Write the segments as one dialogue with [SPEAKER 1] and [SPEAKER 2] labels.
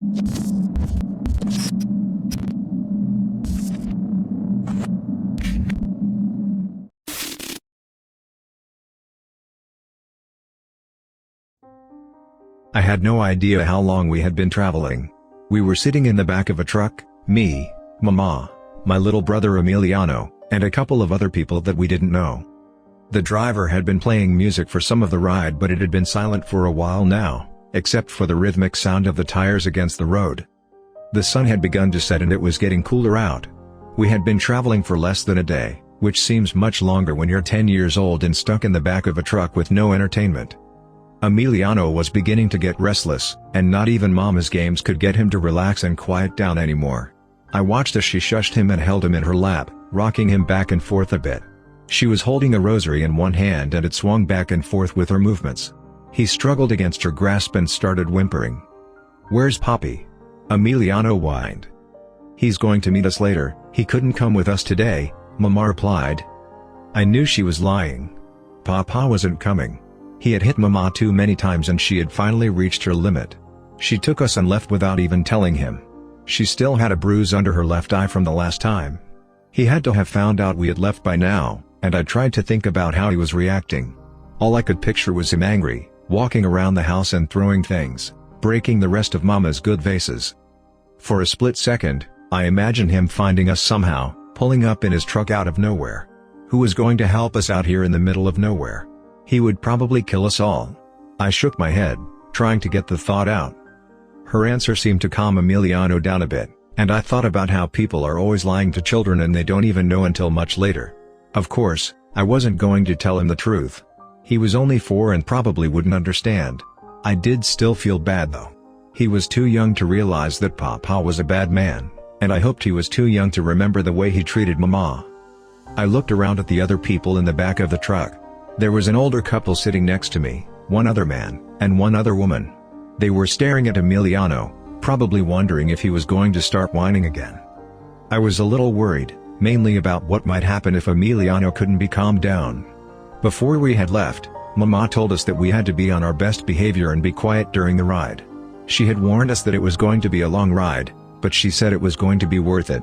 [SPEAKER 1] I had no idea how long we had been traveling. We were sitting in the back of a truck, me, Mama, my little brother Emiliano, and a couple of other people that we didn't know. The driver had been playing music for some of the ride, but it had been silent for a while now, except for the rhythmic sound of the tires against the road. The sun had begun to set and it was getting cooler out. We had been traveling for less than a day, which seems much longer when you're 10 years old and stuck in the back of a truck with no entertainment. Emiliano was beginning to get restless, and not even Mama's games could get him to relax and quiet down anymore. I watched as she shushed him and held him in her lap, rocking him back and forth a bit. She was holding a rosary in one hand and it swung back and forth with her movements. He struggled against her grasp and started whimpering. "Where's Papi?" Emiliano whined. "He's going to meet us later, he couldn't come with us today," Mama replied. I knew she was lying. Papa wasn't coming. He had hit Mama too many times and she had finally reached her limit. She took us and left without even telling him. She still had a bruise under her left eye from the last time. He had to have found out we had left by now, and I tried to think about how he was reacting. All I could picture was him angry, walking around the house and throwing things, breaking the rest of Mama's good vases. For a split second, I imagined him finding us somehow, pulling up in his truck out of nowhere. Who was going to help us out here in the middle of nowhere? He would probably kill us all. I shook my head, trying to get the thought out. Her answer seemed to calm Emiliano down a bit, and I thought about how people are always lying to children and they don't even know until much later. Of course, I wasn't going to tell him the truth. He was only 4 and probably wouldn't understand. I did still feel bad though. He was too young to realize that Papa was a bad man, and I hoped he was too young to remember the way he treated Mama. I looked around at the other people in the back of the truck. There was an older couple sitting next to me, one other man, and one other woman. They were staring at Emiliano, probably wondering if he was going to start whining again. I was a little worried, mainly about what might happen if Emiliano couldn't be calmed down. Before we had left, Mama told us that we had to be on our best behavior and be quiet during the ride. She had warned us that it was going to be a long ride, but she said it was going to be worth it.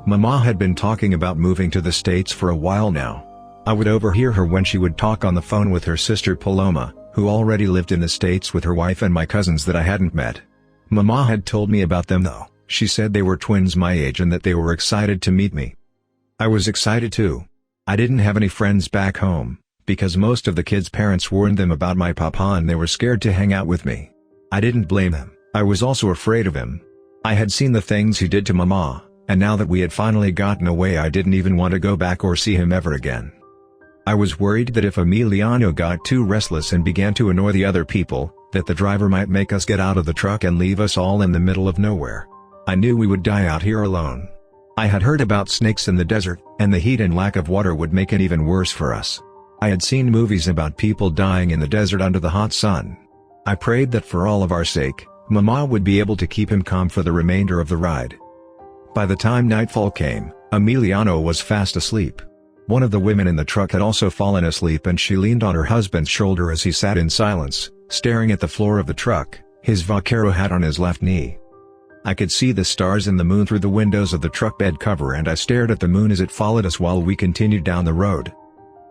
[SPEAKER 1] Mama had been talking about moving to the States for a while now. I would overhear her when she would talk on the phone with her sister Paloma, who already lived in the States with her wife and my cousins that I hadn't met. Mama had told me about them though. She said they were twins my age and that they were excited to meet me. I was excited too. I didn't have any friends back home, because most of the kids' parents warned them about my papa and they were scared to hang out with me. I didn't blame them. I was also afraid of him. I had seen the things he did to Mama, and now that we had finally gotten away I didn't even want to go back or see him ever again. I was worried that if Emiliano got too restless and began to annoy the other people, that the driver might make us get out of the truck and leave us all in the middle of nowhere. I knew we would die out here alone. I had heard about snakes in the desert, and the heat and lack of water would make it even worse for us. I had seen movies about people dying in the desert under the hot sun. I prayed that for all of our sake, Mama would be able to keep him calm for the remainder of the ride. By the time nightfall came, Emiliano was fast asleep. One of the women in the truck had also fallen asleep and she leaned on her husband's shoulder as he sat in silence, staring at the floor of the truck, his vaquero hat on his left knee. I could see the stars and the moon through the windows of the truck bed cover and I stared at the moon as it followed us while we continued down the road.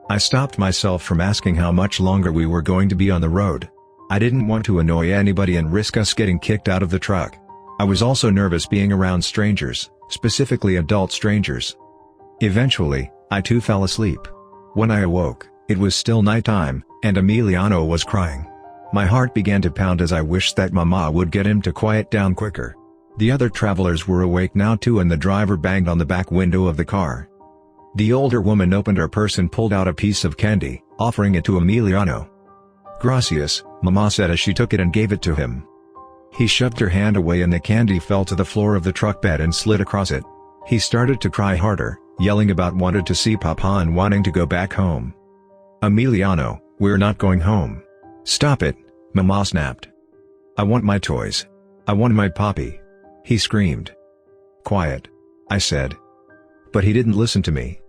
[SPEAKER 1] I stopped myself from asking how much longer we were going to be on the road. I didn't want to annoy anybody and risk us getting kicked out of the truck. I was also nervous being around strangers, specifically adult strangers. Eventually, I too fell asleep. When I awoke, it was still nighttime, and Emiliano was crying. My heart began to pound as I wished that Mama would get him to quiet down quicker. The other travelers were awake now too and the driver banged on the back window of the car. The older woman opened her purse and pulled out a piece of candy, offering it to Emiliano. "Gracias," Mama said as she took it and gave it to him. He shoved her hand away and the candy fell to the floor of the truck bed and slid across it. He started to cry harder, yelling about wanted to see Papa and wanting to go back home. "Emiliano, we're not going home." "Stop it," Mama snapped. "I want my toys. I want my Papi," he screamed. "Quiet," I said. But he didn't listen to me.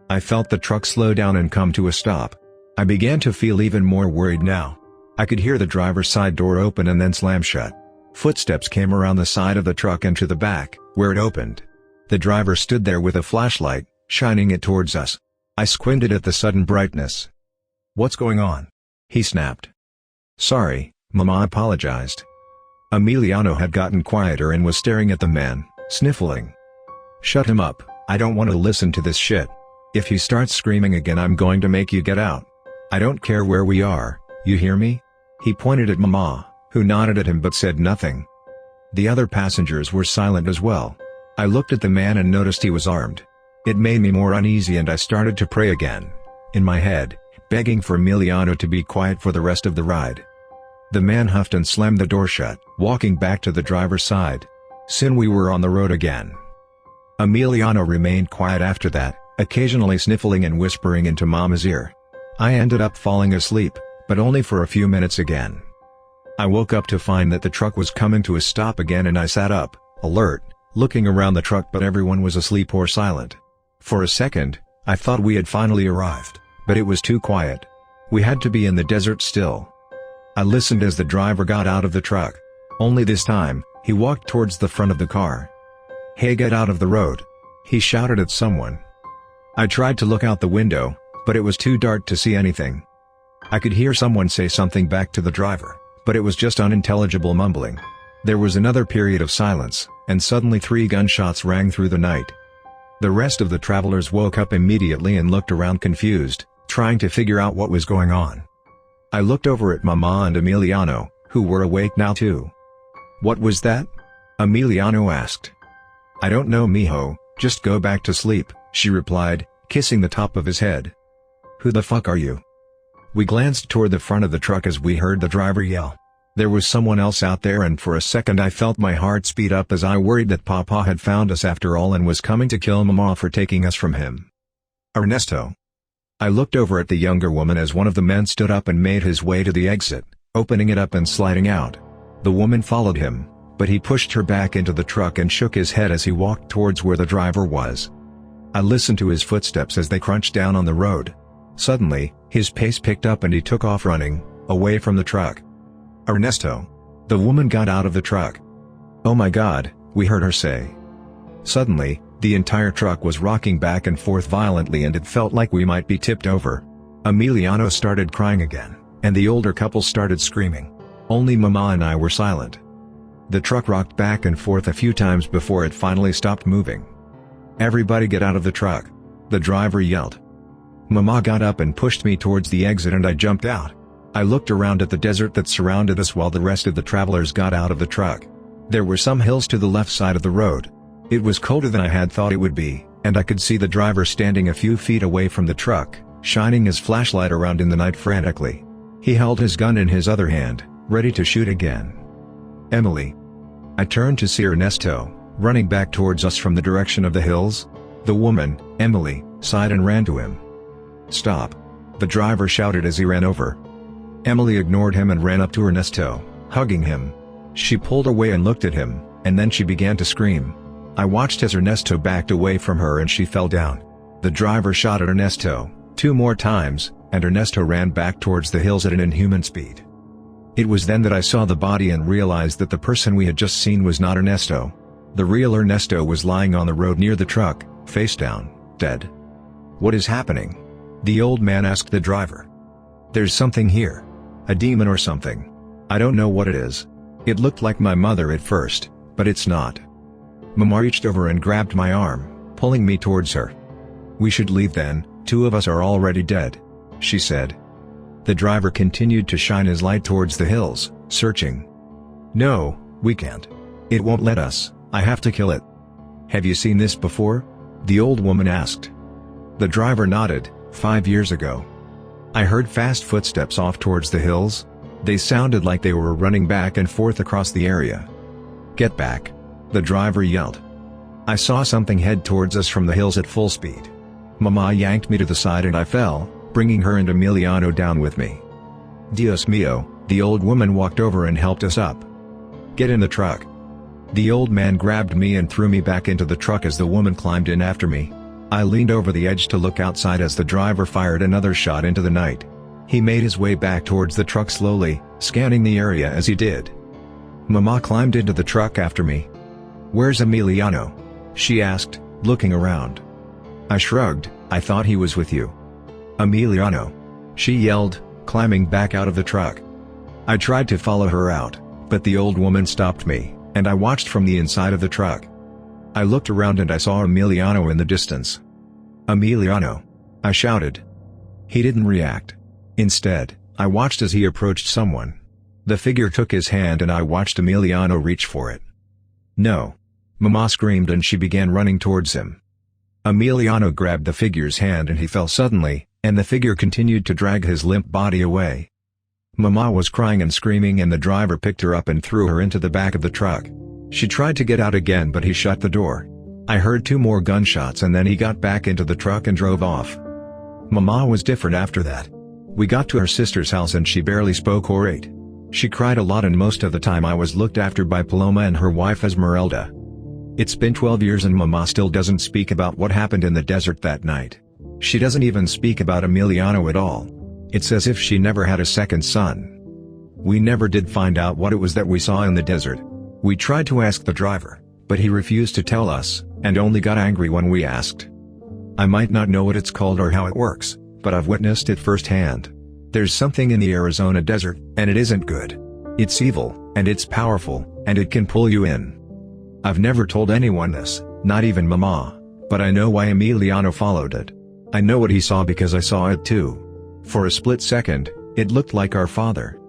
[SPEAKER 1] I felt the truck slow down and come to a stop. I began to feel even more worried now. I could hear the driver's side door open and then slam shut. Footsteps came around the side of the truck and to the back, where it opened. The driver stood there with a flashlight, shining it towards us. I squinted at the sudden brightness. "What's going on?" he snapped. "Sorry," Mama apologized. Emiliano had gotten quieter and was staring at the man, sniffling. "Shut him up, I don't want to listen to this shit. If he starts screaming again I'm going to make you get out. I don't care where we are, you hear me?" He pointed at Mama, who nodded at him but said nothing. The other passengers were silent as well. I looked at the man and noticed he was armed. It made me more uneasy and I started to pray again, in my head, begging for Emiliano to be quiet for the rest of the ride. The man huffed and slammed the door shut, walking back to the driver's side. Soon we were on the road again. Emiliano remained quiet after that, occasionally sniffling and whispering into Mama's ear. I ended up falling asleep, but only for a few minutes again. I woke up to find that the truck was coming to a stop again and I sat up, alert, looking around the truck but everyone was asleep or silent. For a second, I thought we had finally arrived, but it was too quiet. We had to be in the desert still. I listened as the driver got out of the truck. Only this time, he walked towards the front of the car. "Hey, get out of the road!" he shouted at someone. I tried to look out the window, but it was too dark to see anything. I could hear someone say something back to the driver, but it was just unintelligible mumbling. There was another period of silence, and suddenly 3 gunshots rang through the night. The rest of the travelers woke up immediately and looked around confused, trying to figure out what was going on. I looked over at Mama and Emiliano, who were awake now too. "What was that?" Emiliano asked. "I don't know, mijo, just go back to sleep," she replied, kissing the top of his head. "Who the fuck are you?" We glanced toward the front of the truck as we heard the driver yell. There was someone else out there and for a second I felt my heart speed up as I worried that Papa had found us after all and was coming to kill Mama for taking us from him. "Ernesto." I looked over at the younger woman as one of the men stood up and made his way to the exit, opening it up and sliding out. The woman followed him, but he pushed her back into the truck and shook his head as he walked towards where the driver was. I listened to his footsteps as they crunched down on the road. Suddenly, his pace picked up and he took off running, away from the truck. "Ernesto!" The woman got out of the truck. "Oh my God," we heard her say. Suddenly, the entire truck was rocking back and forth violently and it felt like we might be tipped over. Emiliano started crying again, and the older couple started screaming. Only Mama and I were silent. The truck rocked back and forth a few times before it finally stopped moving. "Everybody get out of the truck!" the driver yelled. Mama got up and pushed me towards the exit and I jumped out. I looked around at the desert that surrounded us while the rest of the travelers got out of the truck. There were some hills to the left side of the road. It was colder than I had thought it would be, and I could see the driver standing a few feet away from the truck, shining his flashlight around in the night frantically. He held his gun in his other hand, ready to shoot again. "Emily." I turned to see Ernesto, running back towards us from the direction of the hills. The woman, Emily, sighed and ran to him. "Stop!" the driver shouted as he ran over. Emily ignored him and ran up to Ernesto, hugging him. She pulled away and looked at him, and then she began to scream. I watched as Ernesto backed away from her and she fell down. The driver shot at Ernesto 2 more times, and Ernesto ran back towards the hills at an inhuman speed. It was then that I saw the body and realized that the person we had just seen was not Ernesto. The real Ernesto was lying on the road near the truck, face down, dead. "What is happening?" the old man asked the driver. "There's something here. A demon or something. I don't know what it is. It looked like my mother at first, but it's not." Mama reached over and grabbed my arm, pulling me towards her. "We should leave then, 2 of us are already dead," she said. The driver continued to shine his light towards the hills, searching. "No, we can't. It won't let us, I have to kill it." "Have you seen this before?" the old woman asked. The driver nodded. 5 years ago. I heard fast footsteps off towards the hills. They sounded like they were running back and forth across the area. "Get back!" the driver yelled. I saw something head towards us from the hills at full speed. Mama yanked me to the side and I fell, bringing her and Emiliano down with me. "Dios mío," the old woman walked over and helped us up. "Get in the truck." The old man grabbed me and threw me back into the truck as the woman climbed in after me. I leaned over the edge to look outside as the driver fired another shot into the night. He made his way back towards the truck slowly, scanning the area as he did. Mama climbed into the truck after me. "Where's Emiliano?" she asked, looking around. I shrugged. "I thought he was with you." "Emiliano!" she yelled, climbing back out of the truck. I tried to follow her out, but the old woman stopped me, and I watched from the inside of the truck. I looked around and I saw Emiliano in the distance. "Emiliano!" I shouted. He didn't react. Instead, I watched as he approached someone. The figure took his hand and I watched Emiliano reach for it. "No!" Mama screamed and she began running towards him. Emiliano grabbed the figure's hand and he fell suddenly, and the figure continued to drag his limp body away. Mama was crying and screaming and the driver picked her up and threw her into the back of the truck. She tried to get out again but he shut the door. I heard 2 more gunshots and then he got back into the truck and drove off. Mama was different after that. We got to her sister's house and she barely spoke or ate. She cried a lot and most of the time I was looked after by Paloma and her wife Esmeralda. It's been 12 years and Mama still doesn't speak about what happened in the desert that night. She doesn't even speak about Emiliano at all. It's as if she never had a second son. We never did find out what it was that we saw in the desert. We tried to ask the driver, but he refused to tell us, and only got angry when we asked. I might not know what it's called or how it works, but I've witnessed it firsthand. There's something in the Arizona desert, and it isn't good. It's evil, and it's powerful, and it can pull you in. I've never told anyone this, not even Mama, but I know why Emiliano followed it. I know what he saw because I saw it too. For a split second, it looked like our father.